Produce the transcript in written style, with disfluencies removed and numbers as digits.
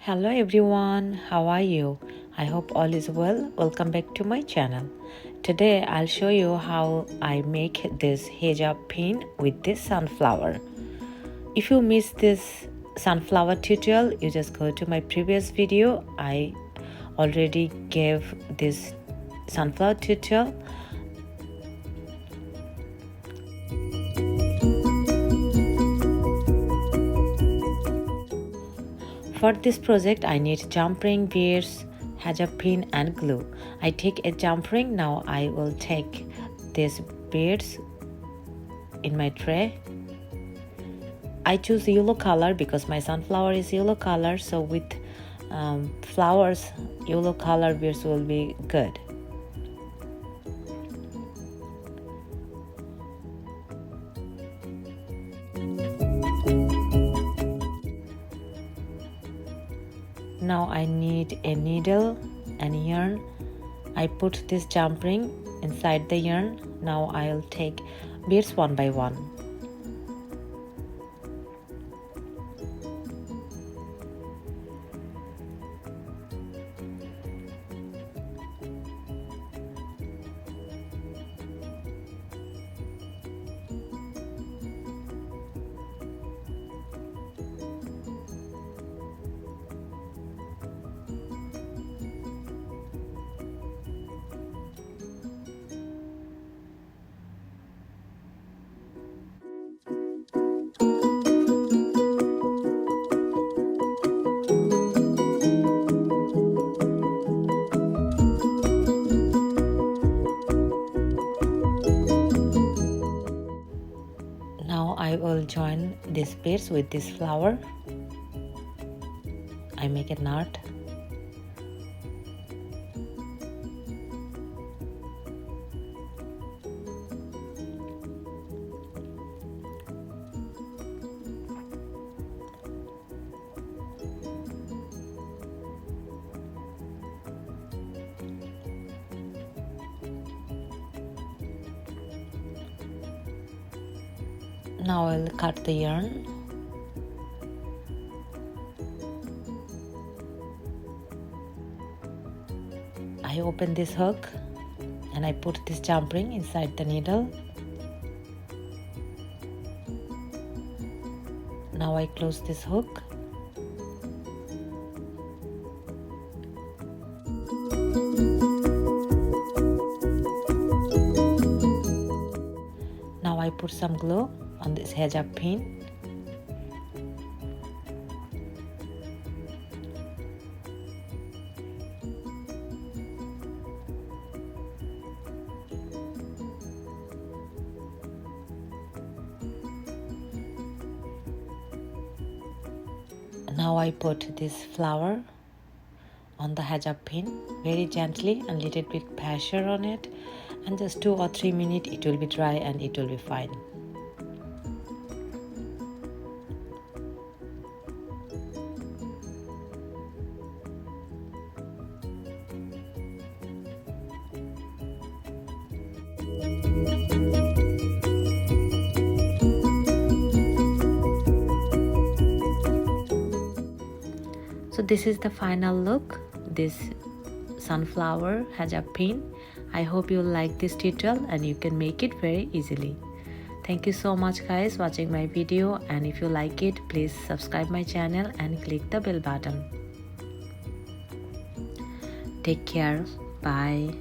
Hello everyone, how are you? I hope all is well. Welcome back to my channel. Today I'll show you how I make this hijab pin with this sunflower. If you missed this sunflower tutorial, you just go to my previous video. I already gave this sunflower tutorial. For this project, I need jump ring, beads, hijab pin and glue. I take a jump ring. Now I will take these beads in my tray. I choose yellow color because my sunflower is yellow color, so with flowers, yellow color beads will be good. Now I need a needle and yarn. I put this jump ring inside the yarn. Now I'll take beads one by one. Now I will join these beads with this flower. I make a knot. Now I'll cut the yarn. I open this hook and I put this jump ring inside the needle. Now I close this hook. Now I put some glue on this hijab pin. Now I put this flower on the hijab pin very gently and little bit pressure on it, and just 2 or 3 minutes it will be dry and it will be fine. So this is the final look, this sunflower hijab pin. I hope you like this tutorial and you can make it very easily. Thank you so much guys watching my video, and if you like it, please subscribe my channel and click the bell button. Take care. Bye.